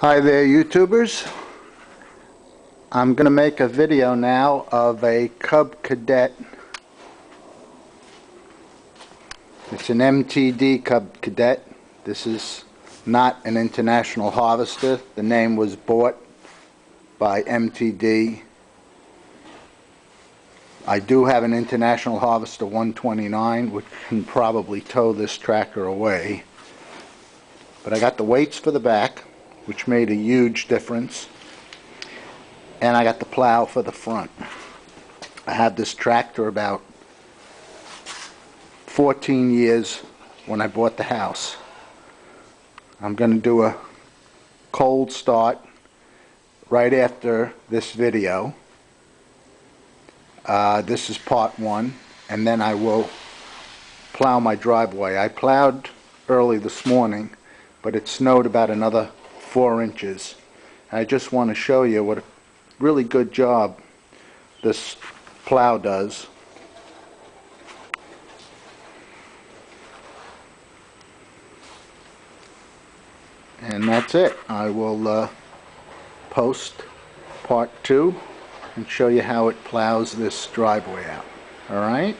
Hi there, YouTubers. I'm going to make a video now of a Cub Cadet. It's an MTD Cub Cadet. This is not an international harvester. The name was bought by MTD. I do have an international harvester 129, which can probably tow this tractor away. But I got the weights for the back, which made a huge difference, and I got the plow for the front. I had this tractor about 14 years when I bought the house. I'm going to do a cold start right after this video. This is part one, and then I will plow my driveway. I plowed early this morning, but it snowed about another 4 inches. I just want to show you what a really good job this plow does. And that's it. I will post part 2 and show you how it plows this driveway out. Alright?